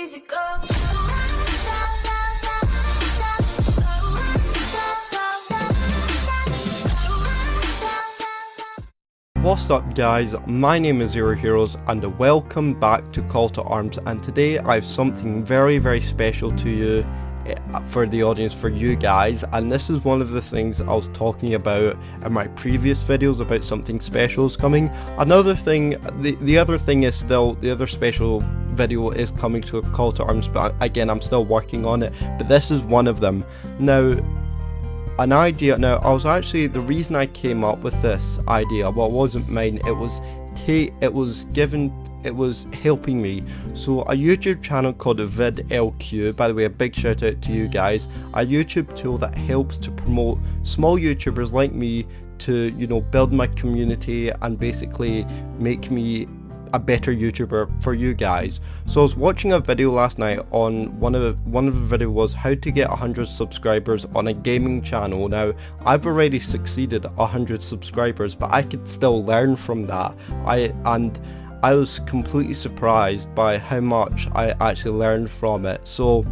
easy go. What's up guys, my name is Zero Heroes and welcome back to Call to Arms, and today I have something very special to you, for the audience, for you guys, and this is one of the things I was talking about in my previous videos about something special is coming. Another thing, the other thing is still, the other special video is coming to a Call to Arms, but again I'm still working on it, but this is one of them. Now, an idea, now I was actually, the reason I came up with this idea, well, it wasn't mine, it was helping me. So a YouTube channel called VidLQ, by the way, a big shout out to you guys, a YouTube tool that helps to promote small YouTubers like me to, you know, build my community and basically make me a better YouTuber for you guys. So I was watching a video last night on one of the video was how to get 100 subscribers on a gaming channel. Now I've already succeeded 100 subscribers, but I could still learn from that. I was completely surprised by how much I actually learned from it. So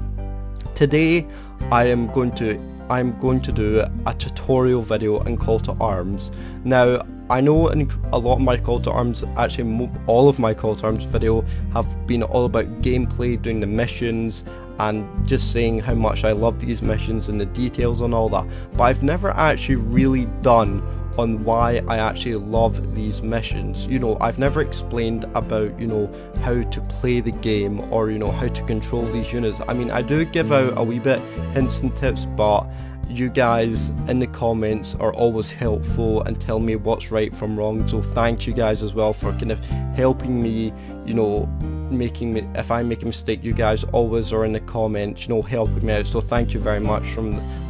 today I'm going to do a tutorial video in Call to Arms. Now I know in a lot of my Call to Arms, actually all of my Call to Arms video have been all about gameplay, doing the missions and just saying how much I love these missions and the details and all that, but I've never actually really done on why I actually love these missions. You know, I've never explained about, you know, how to play the game or, you know, how to control these units. I mean, I do give out a wee bit hints and tips, but you guys in the comments are always helpful and tell me what's right from wrong, so thank you guys as well for kind of helping me, you know, making me, if I make a mistake, you guys always are in the comments, you know, helping me out, so thank you very much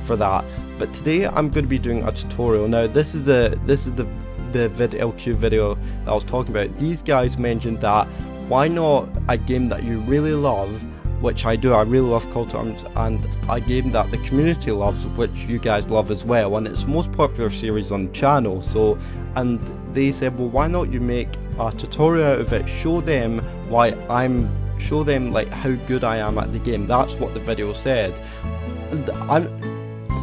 for that. But today I'm going to be doing a tutorial. Now this is the VidLQ video that I was talking about. These guys mentioned that why not a game that you really love, which I do, I really love Call to Arms, and a game that the community loves, which you guys love as well, and it's the most popular series on the channel. So, and they said, well, why not you make a tutorial out of it, show them like how good I am at the game. That's what the video said. I'm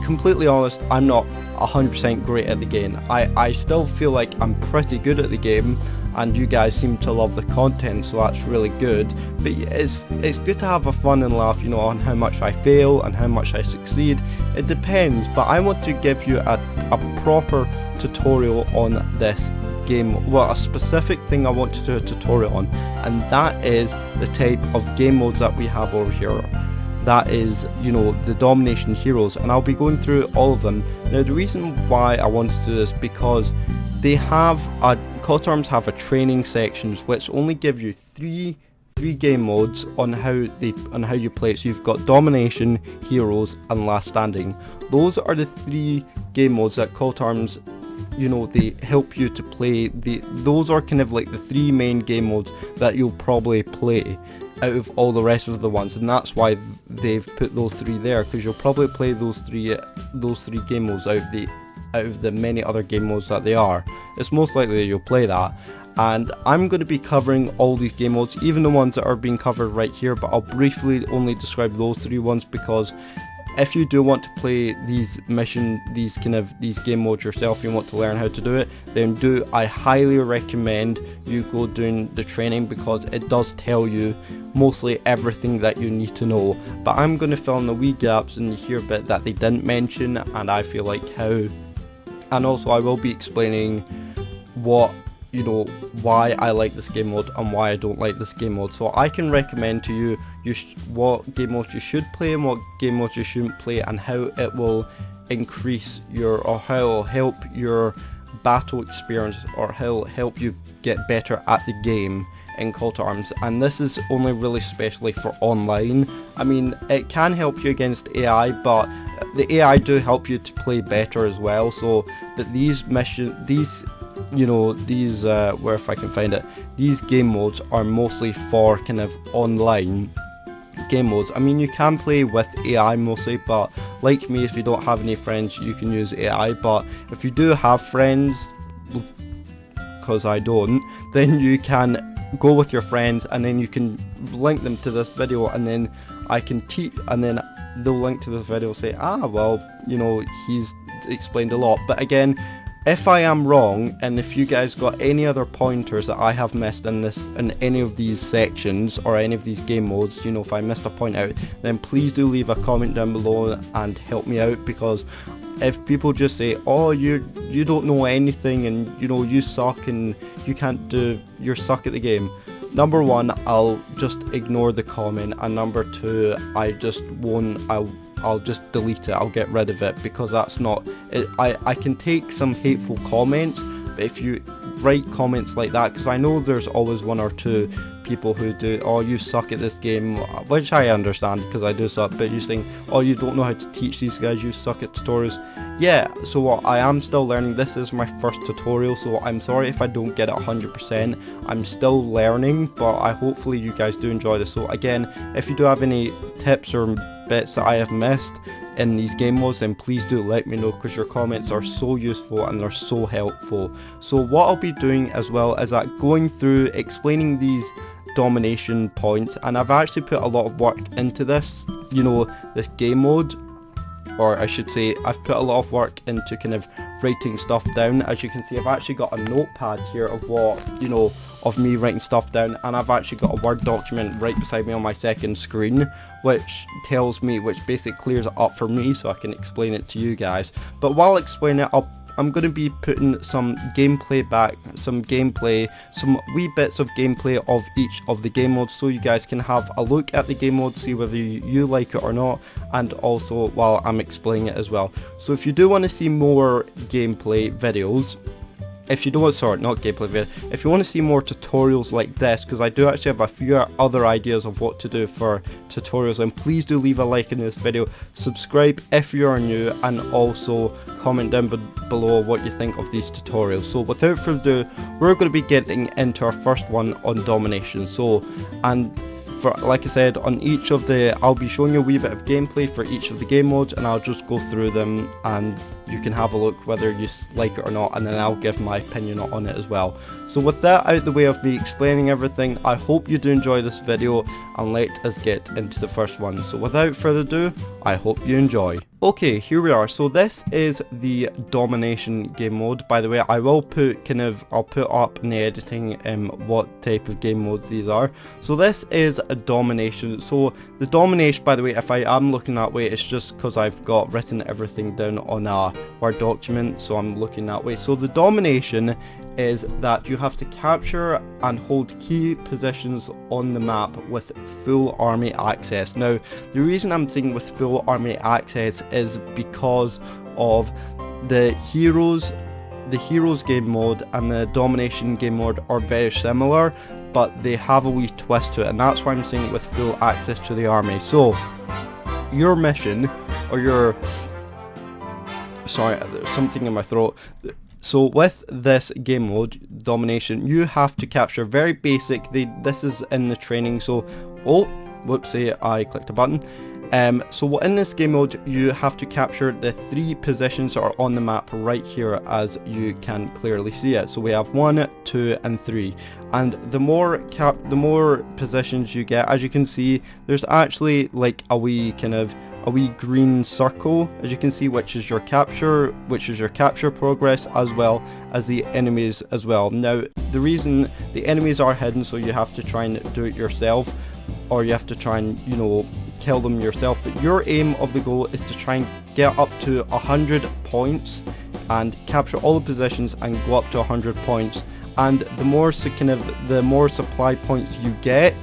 completely honest, I'm not 100% great at the game. I still feel like I'm pretty good at the game, and you guys seem to love the content, so that's really good. But it's good to have a fun and laugh, you know, on how much I fail and how much I succeed. It depends, but I want to give you a proper tutorial on this game. Well, a specific thing I want to do a tutorial on, and that is the type of game modes that we have over here. That is, you know, the Domination heroes, and I'll be going through all of them. Now the reason why I want to do this, because they have Call to Arms have a training sections which only give you three game modes on how you play it. So you've got Domination, Heroes and Last Standing. Those are the three game modes that Call to Arms, you know, they help you to play. Those are kind of like the three main game modes that you'll probably play out of all the rest of the ones, and that's why they've put those three there, because you'll probably play those three game modes out of the many other game modes that they are. It's most likely you'll play that, and I'm going to be covering all these game modes, even the ones that are being covered right here, but I'll briefly only describe those three ones, because if you do want to play these game modes yourself, you want to learn how to do it, then I highly recommend you go doing the training, because it does tell you mostly everything that you need to know. But I'm going to fill in the wee gaps in here bit that they didn't mention, and I feel like how, and also I will be explaining what, you know, why I like this game mode and why I don't like this game mode, so I can recommend to you what game modes you should play and what game modes you shouldn't play, and how it will increase your, or how it will help your battle experience, or how it will help you get better at the game in Call to Arms. And this is only really specially for online. I mean, it can help you against AI, but the AI do help you to play better as well, so that these where if I can find it, these game modes are mostly for kind of online game modes. I mean, you can play with AI mostly, but like me, if you don't have any friends, you can use AI, but if you do have friends, because I don't, then you can go with your friends, and then you can link them to this video, and then I can teach, and then they'll link to this video, say, ah, well, you know, he's explained a lot. But again, if I am wrong, and if you guys got any other pointers that I have missed in any of these sections or any of these game modes, you know, if I missed a point out, then please do leave a comment down below and help me out, because if people just say, oh, you don't know anything, and you know, you suck and you can't do, you're suck at the game, number one, I'll just ignore the comment, and number two, I just won't, I'll just delete it, I'll get rid of it, because that's not it. I can take some hateful comments, but if you write comments like that, because I know there's always one or two people who do, oh, you suck at this game, which I understand because I do suck, but you saying, oh, you don't know how to teach these guys, you suck at tutorials. Yeah, so what, I am still learning. This is my first tutorial, so I'm sorry if I don't get it 100%. I'm still learning, but hopefully you guys do enjoy this. So again, if you do have any tips or bits that I have missed in these game modes, then please do let me know, because your comments are so useful and they're so helpful. So what I'll be doing as well is that going through explaining these domination points, and I've actually put a lot of work into this, you know, this game mode, or I should say I've put a lot of work into kind of writing stuff down. As you can see, I've actually got a notepad here of what, you know, of me writing stuff down, and I've actually got a Word document right beside me on my second screen, which tells me, which basically clears it up for me so I can explain it to you guys. But while explaining it, I'm going to be putting some gameplay back, some wee bits of gameplay of each of the game modes, so you guys can have a look at the game mode, see whether you like it or not, and also while I'm explaining it as well. So if you do want to see more gameplay videos, if you don't want, sorry, not gameplay video, if you want to see more tutorials like this, because I do actually have a few other ideas of what to do for tutorials, and please do leave a like in this video, subscribe if you are new, and also comment down below what you think of these tutorials. So without further ado, we're going to be getting into our first one on domination. So, and for, like I said, on each of I'll be showing you a wee bit of gameplay for each of the game modes, and I'll just go through them and you can have a look whether you like it or not, and then I'll give my opinion on it as well. So with that out the way of me explaining everything, I hope you do enjoy this video, and let us get into the first one. So without further ado, I hope you enjoy. Okay, here we are. So this is the domination game mode. By the way, I will put I'll put up in the editing what type of game modes these are. So this is a domination. So the domination, by the way, if I am looking that way, it's just because I've got written everything down on a Word document, so I'm looking that way. So the domination is that you have to capture and hold key positions on the map with full army access. Now, the reason I'm saying with full army access is because of the heroes game mode and the domination game mode are very similar, but they have a wee twist to it, and that's why I'm saying with full access to the army. So your mission, or your, sorry, there's something in my throat. So with this game mode, domination, you have to capture very basic, this is in the training, so, oh, whoopsie, I clicked a button. So in this game mode, you have to capture the 3 positions that are on the map right here, as you can clearly see it. So we have 1, 2, and 3. And the more positions you get, as you can see, there's actually like a wee green circle, as you can see, which is your capture progress, as well as the enemies as well. Now, the reason the enemies are hidden, so you have to try and do it yourself, or you have to try and, you know, kill them yourself, but your aim of the goal is to try and get up to 100 points and capture all the positions and go up to 100 points. And the more supply points you get,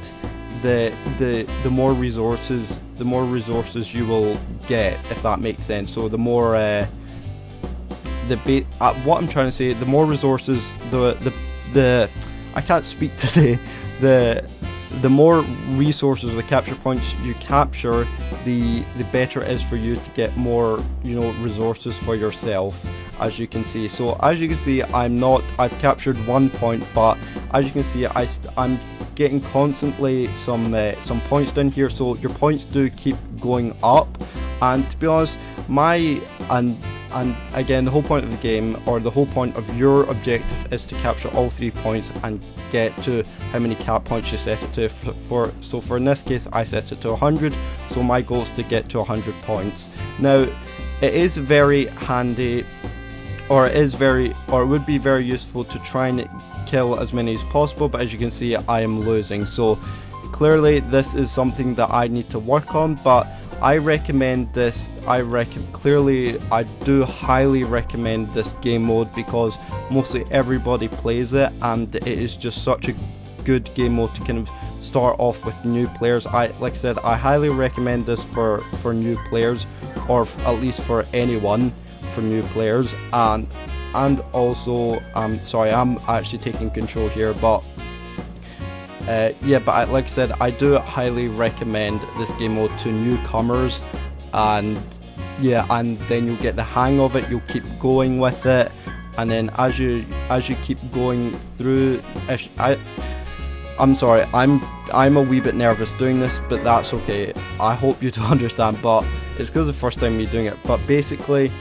the more resources you will get, if that makes sense. So the more what I'm trying to say, the more resources, I can't speak today, the more resources, the capture points you capture, the better it is for you to get more, you know, resources for yourself, as you can see. So as you can see, I've captured 1 point, but as you can see, I'm getting constantly some points down here, so your points do keep going up, And to be honest, and again, the whole point of the game, or the whole point of your objective, is to capture all 3 points and get to how many cap points you set it to. So for in this case, I set it to 100, so my goal is to get to 100 points. Now, it is very handy, or it would be very useful to try and kill as many as possible, but as you can see, I am losing. So clearly this is something that I need to work on, but I recommend this. I do highly recommend this game mode because mostly everybody plays it, and it is just such a good game mode to kind of start off with new players. Like I said, I highly recommend this for new players, or at least for anyone, for new players. And also, sorry, I'm actually taking control here, but yeah, but like I said, I do highly recommend this game mode to newcomers, and yeah, and then you'll get the hang of it, you'll keep going with it, and then as you keep going through, I'm sorry, I'm a wee bit nervous doing this, but that's okay. I hope you do understand, but it's because it's the first time me doing it. But basically,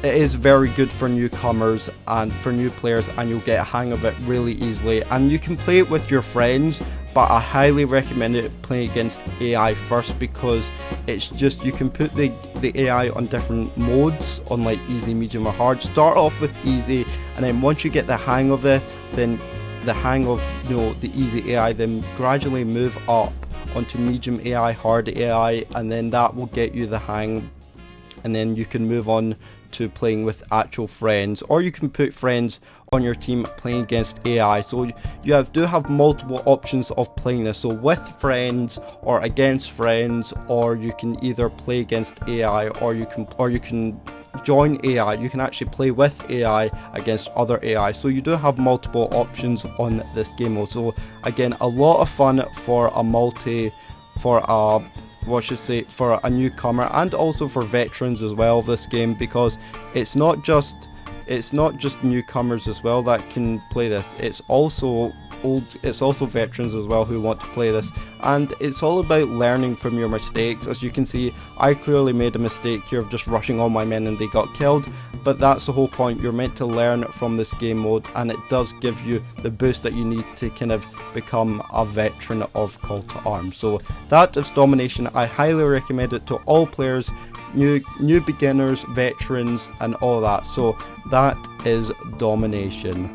it is very good for newcomers and for new players, and you'll get a hang of it really easily. And you can play it with your friends, but I highly recommend it playing against AI first, because it's just, you can put the AI on different modes, on like easy, medium or hard. Start off with easy, and then once you get the hang of it, then the hang of, you know, the easy AI, then gradually move up onto medium AI, hard AI, and then that will get you the hang, and then you can move on to playing with actual friends, or you can put friends on your team playing against AI. So you do have multiple options of playing this, so with friends or against friends, or you can either play against AI, or you can join AI. You can actually play with AI against other AI. So you do have multiple options on this game mode. So again, a lot of fun for for a newcomer, and also for veterans as well, this game, because it's not just newcomers as well that can play this. It's also veterans as well who want to play this, and it's all about learning from your mistakes. As you can see, I clearly made a mistake here of just rushing all my men and they got killed, but that's the whole point. You're meant to learn from this game mode, and it does give you the boost that you need to kind of become a veteran of Call to Arms. So that is Domination. I highly recommend it to all players, new beginners, veterans, and all that. So that is Domination.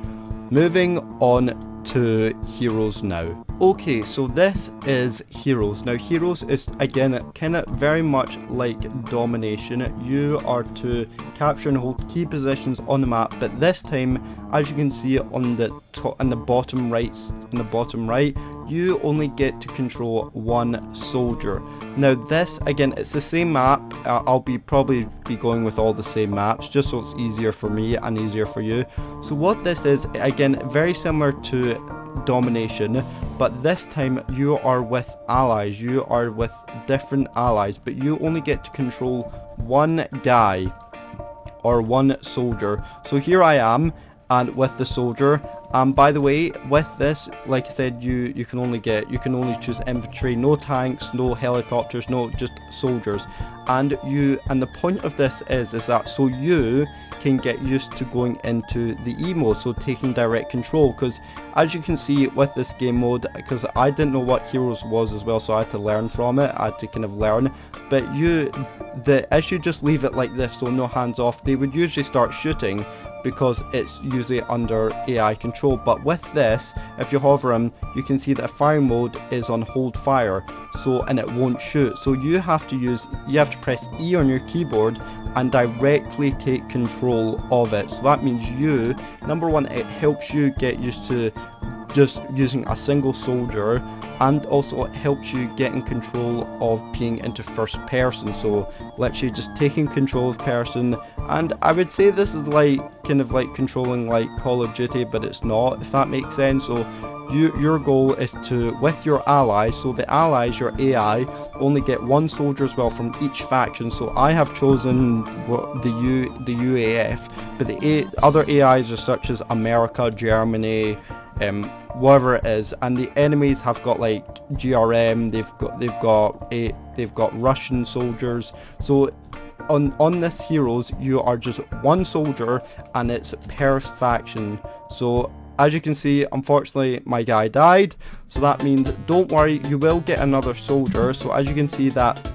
Moving on to Heroes now. Okay, so this is Heroes. Now Heroes is, again, kind of very much like Domination. You are to capture and hold key positions on the map, but this time, as you can see on the top, in the bottom right, you only get to control one soldier. Now this, again, it's the same map. I'll probably be going with all the same maps, just so it's easier for me and easier for you. So what this is, again, very similar to Domination, but this time you are with allies. You are with different allies, but you only get to control one guy, or one soldier. So here I am, and with the soldier. By the way, with this, like I said, you can only choose infantry, no tanks, no helicopters, no, just soldiers. And the point of this is that so you can get used to going into the E mode, so taking direct control, because as you can see with this game mode, because I didn't know what Heroes was as well, so I had to learn from it. I had to kind of learn, but as you just leave it like this, so no hands off, they would usually start shooting, because it's usually under AI control. But with this, if you hover them, you can see that firing mode is on hold fire, so, and it won't shoot. So you have to press E on your keyboard and directly take control of it. So that means number one, it helps you get used to just using a single soldier, and also it helps you get in control of being into first person, so literally just taking control of person. And I would say this is like kind of like controlling like Call of Duty, but it's not, if that makes sense. So your goal is to, with your allies, so the allies, your AI, only get one soldier as well from each faction. So I have chosen the UAF, but the other AIs are such as America, Germany, whatever it is, and the enemies have got like GRM, they've got Russian soldiers. So on this heroes, you are just one soldier and it's per faction. So as you can see, unfortunately my guy died, so that means don't worry, you will get another soldier. So as you can see that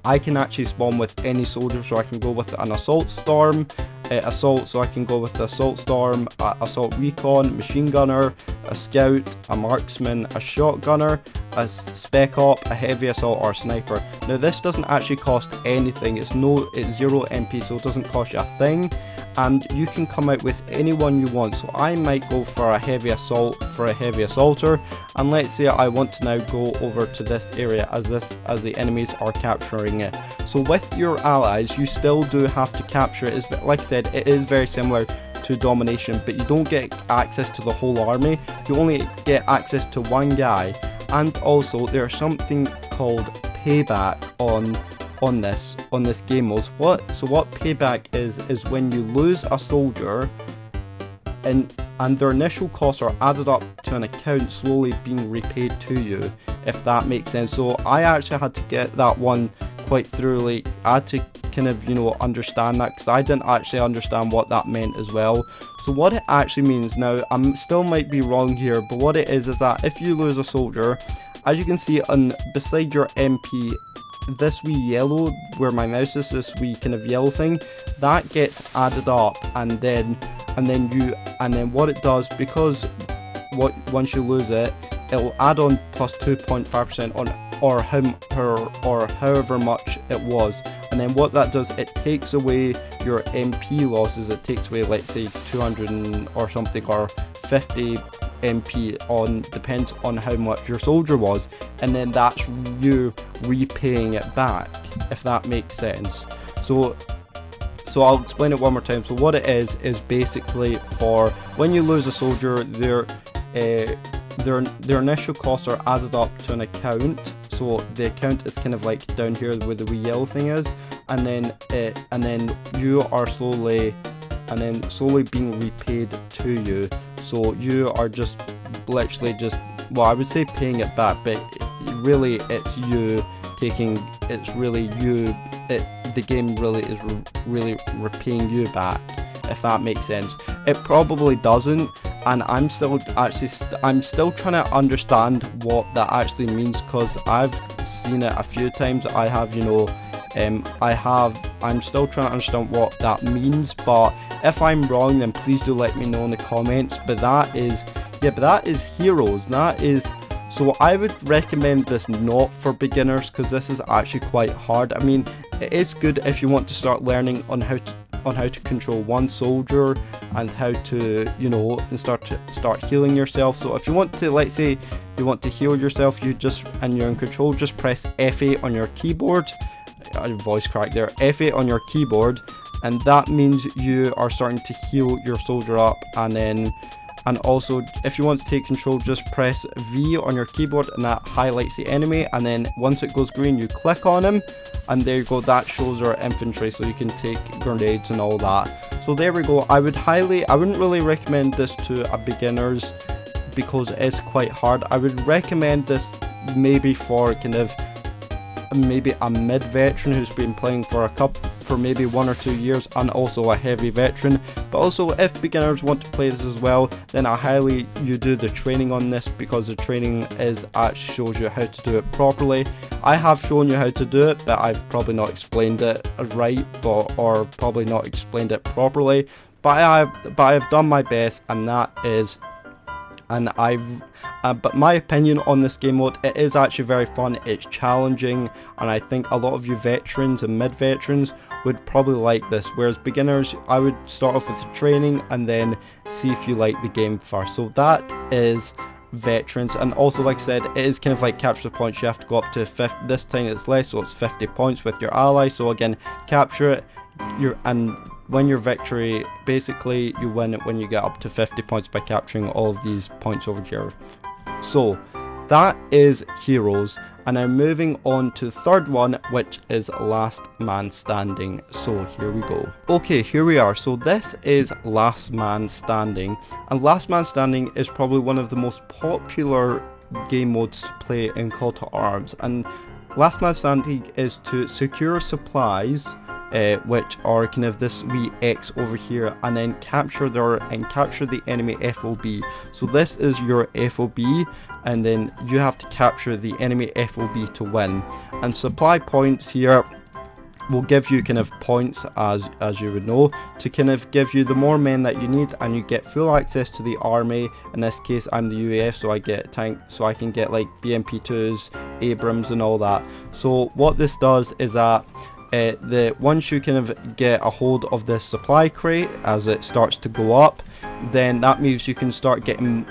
I can actually spawn with any soldier, so I can go with an assault storm, assault, so I can go with the assault storm, assault recon, machine gunner, a scout, a marksman, a shotgunner, a spec op, a heavy assault, or a sniper. Now this doesn't actually cost anything, it's 0 MP, so it doesn't cost you a thing, and you can come out with anyone you want. So I might go for a heavy assault for a heavy assaulter, and let's say I want to now go over to this area as the enemies are capturing it. So with your allies, you still do have to capture it. It's, like I said, it is very similar to Domination, but you don't get access to the whole army, you only get access to one guy. And also there's something called payback on this game mode. What payback is when you lose a soldier and their initial costs are added up to an account slowly being repaid to you, if that makes sense. So I actually had to get that one quite thoroughly. I had to kind of, you know, understand that, because I didn't actually understand what that meant as well. So what it actually means, now I still might be wrong here, but what it is that if you lose a soldier, as you can see on beside your MP, this wee yellow, where my mouse is, this wee kind of yellow thing, that gets added up, and then what it does, because once you lose it, it'll add on plus 2.5% on or however much it was. And then what that does, it takes away your MP losses. It takes away, let's say 200 or something, or 50 MP, depends on how much your soldier was, and then that's you repaying it back, if that makes sense. So I'll explain it one more time. So what it is basically, for when you lose a soldier, their initial costs are added up to an account. So the account is kind of like down here where the wee yellow thing is, and then you are slowly being repaid to you. So you are just literally just, well, I would say paying it back, but really it's you taking, it's really you, the game really is really repaying you back, if that makes sense. It probably doesn't, and I'm still trying to understand what that actually means, because I've seen it a few times. I have, you know, I'm still trying to understand what that means, but if I'm wrong, then please do let me know in the comments. But that is heroes. That is, so I would recommend this not for beginners, because this is actually quite hard. I mean, it is good if you want to start learning on how to control one soldier and how to, you know, and start healing yourself. So if you want to, let's say you want to heal yourself, and you're in control, just press F8 on your keyboard. Voice crack there. F8 on your keyboard, and that means you are starting to heal your soldier up. And also, if you want to take control, just press V on your keyboard, and that highlights the enemy, and then once it goes green, you click on him, and there you go, that shows our infantry, so you can take grenades and all that. So there we go. I wouldn't really recommend this to a beginners, because it is quite hard. I would recommend this maybe for kind of maybe a mid-veteran who's been playing for maybe 1 or 2 years, and also a heavy veteran. But also, if beginners want to play this as well, then I highly you do the training on this, because the training shows you how to do it properly. I have shown you how to do it, but I've probably not explained it right, or probably not explained it properly. But I've done my best, and that is, and but my opinion on this game mode, it is actually very fun, it's challenging, and I think a lot of you veterans and mid-veterans would probably like this, whereas beginners, I would start off with the training and then see if you like the game first. So that is veterans. And also, like I said, it is kind of like capture the points. You have to go up to 50, this time it's less, so it's 50 points with your ally. So again, capture it, and when your victory, basically you win it when you get up to 50 points by capturing all of these points over here. So that is heroes, And now moving on to the third one, which is last man standing. So here we go. Okay, here we are. So this is last man standing, and last man standing is probably one of the most popular game modes to play in Call to Arms. And last man standing is to secure supplies, which are kind of this wee X over here, and then capture the enemy FOB. So this is your FOB, and then you have to capture the enemy FOB to win. And supply points here will give you kind of points, as you would know, to kind of give you the more men that you need, and you get full access to the army. In this case I'm the UAF, so I get tank, so I can get like BMP2s, Abrams and all that. So what this does is that once you kind of get a hold of this supply crate, as it starts to go up, then that means you can start getting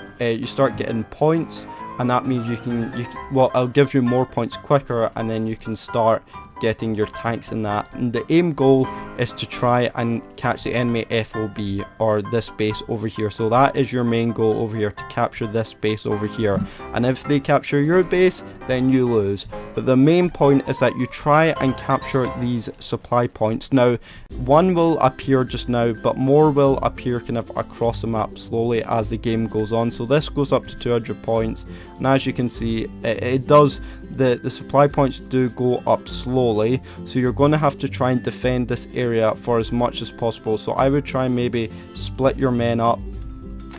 points, and that means you can well, I'll give you more points quicker, and then you can start getting your tanks in that. And the aim goal is to try and catch the enemy FOB, or this base over here. So that is your main goal over here, to capture this base over here. And if they capture your base, then you lose. But the main point is that you try and capture these supply points. Now, one will appear just now, but more will appear kind of across the map slowly as the game goes on. So this goes up to 200 points, and as you can see, it does, the supply points do go up slowly, so you're going to have to try and defend this area for as much as possible. So I would try and maybe split your men up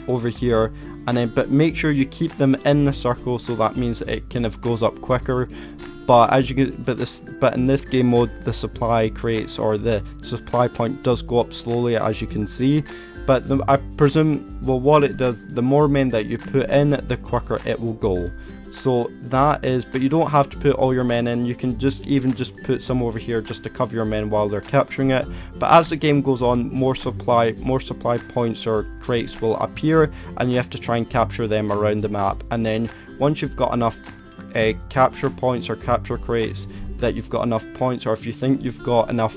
over here, and then but make sure you keep them in the circle, so that means it kind of goes up quicker. But as you can, but in this game mode, the supply crates or the supply point does go up slowly, as you can see. But I presume, well, what it does, the more men that you put in, the quicker it will go. So that is, but you don't have to put all your men in. You can just put some over here just to cover your men while they're capturing it. But as the game goes on, more supply points or crates will appear, and you have to try and capture them around the map. And then once you've got enough capture points or capture crates, that you've got enough points, or if you think you've got enough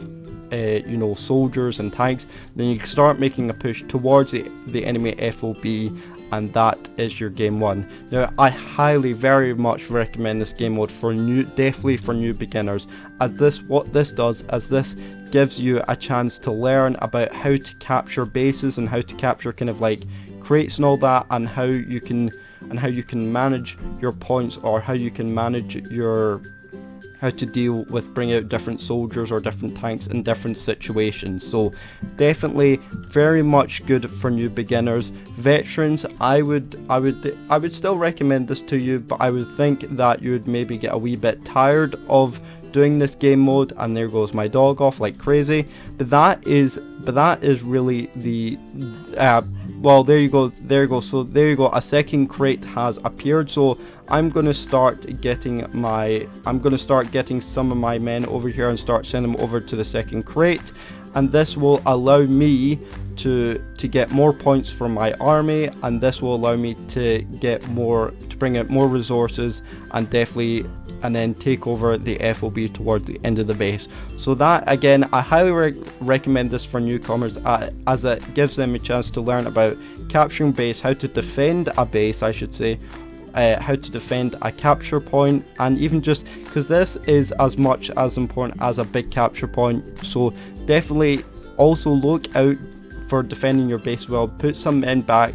you know, soldiers and tanks, then you can start making a push towards the enemy FOB, and that is your game won. Now, I highly, very much recommend this game mode for definitely for new beginners, as what this does is this gives you a chance to learn about how to capture bases and how to capture kind of like crates and all that, and how you can manage your points, or how you can manage how to deal with bringing out different soldiers or different tanks in different situations. So definitely very much good for new beginners. Veterans, I would still recommend this to you, but I would think that you would maybe get a wee bit tired of doing this game mode. And there goes my dog off like crazy. But that is really the well, there you go. So there you go, a second crate has appeared. So I'm gonna start getting some of my men over here and start sending them over to the second crate, and this will allow me to get more points from my army, and this will allow me to bring out more resources, and then take over the FOB towards the end of the base. So that, again, I highly recommend this for newcomers, as it gives them a chance to learn about capturing base, how to defend a base, I should say, how to defend a capture point, and even just because this is as much as important as a big capture point. So definitely also look out for defending your base well. Put some men back,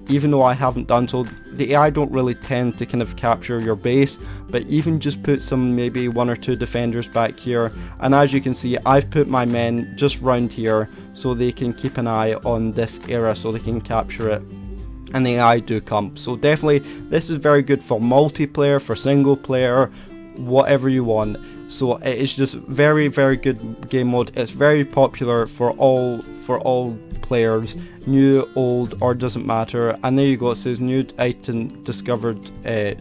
even though I haven't done so. The AI don't really tend to kind of capture your base, but even just put some, maybe 1 or 2 defenders back here. And as you can see, I've put my men just round here so they can keep an eye on this area, so they can capture it, and the AI do come. So definitely this is very good for multiplayer, for single player, whatever you want. So it is just very, very good game mode. It's very popular for all players, new, old, or doesn't matter. And there you go, it says new item discovered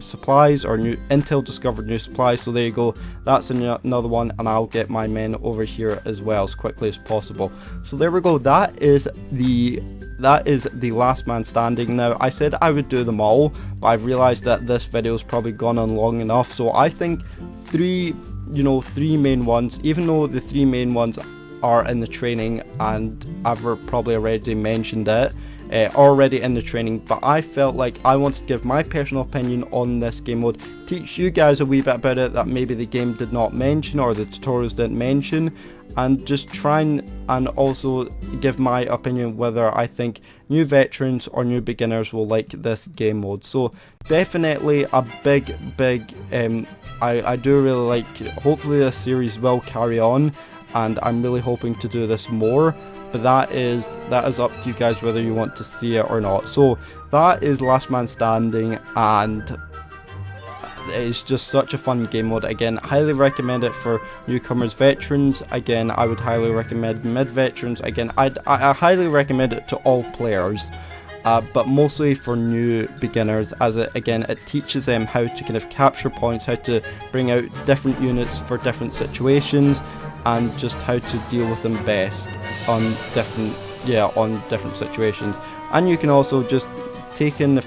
supplies, or new intel discovered new supplies. So there you go, that's another one, and I'll get my men over here as well as quickly as possible. So there we go, that is the last man standing. Now, I said I would do them all, but I've realized that this video has probably gone on long enough, so I think three main ones, even though the 3 main ones are in the training and I've probably already mentioned it, already in the training, but I felt like I wanted to give my personal opinion on this game mode, teach you guys a wee bit about it that maybe the game did not mention or the tutorials didn't mention, and just try and also give my opinion whether I think new veterans or new beginners will like this game mode. So definitely a big I do really like, hopefully this series will carry on, and I'm really hoping to do this more, but that is up to you guys whether you want to see it or not. So that is Last Man Standing, and it's just such a fun game mode. Again, highly recommend it for newcomers, veterans. Again, I would highly recommend mid-veterans. Again, I highly recommend it to all players, but mostly for new beginners, as it teaches them how to kind of capture points, how to bring out different units for different situations, and just how to deal with them best on different situations. And you can also just take in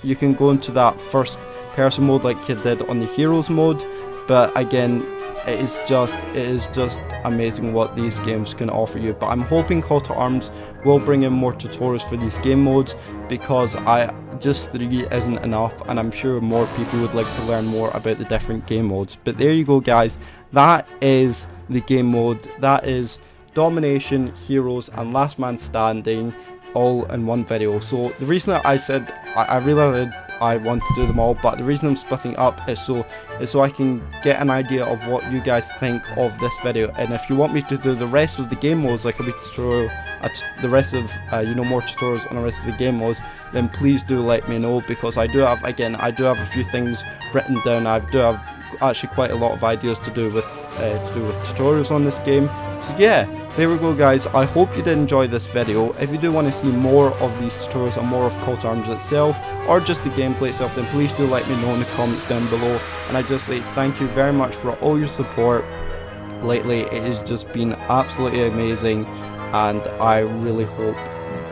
you can go into that first person mode like you did on the heroes mode, but again, it is just amazing what these games can offer you. But I'm hoping Call to Arms will bring in more tutorials for these game modes, because just 3 isn't enough, and I'm sure more people would like to learn more about the different game modes. But there you go guys, that is the game mode. That is Domination, Heroes and Last Man Standing all in one video. So the reason that I said I realized I want to do them all, but the reason I'm splitting up is so I can get an idea of what you guys think of this video. And if you want me to do the rest of the game modes, like a wee tutorial, the rest of more tutorials on the rest of the game modes, then please do let me know, because I do have a few things written down. I do have actually quite a lot of ideas to do with tutorials on this game. So yeah, there we go guys, I hope you did enjoy this video. If you do want to see more of these tutorials and more of Call to Arms itself, or just the gameplay itself, then please do let me know in the comments down below. And I just say thank you very much for all your support lately. It has just been absolutely amazing, and I really hope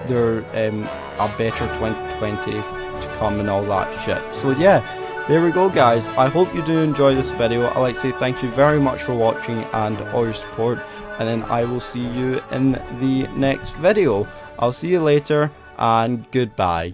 there a better 2020 to come and all that shit. So yeah, there we go guys, I hope you do enjoy this video. I'd like to say thank you very much for watching and all your support, and then I will see you in the next video. I'll see you later, and goodbye.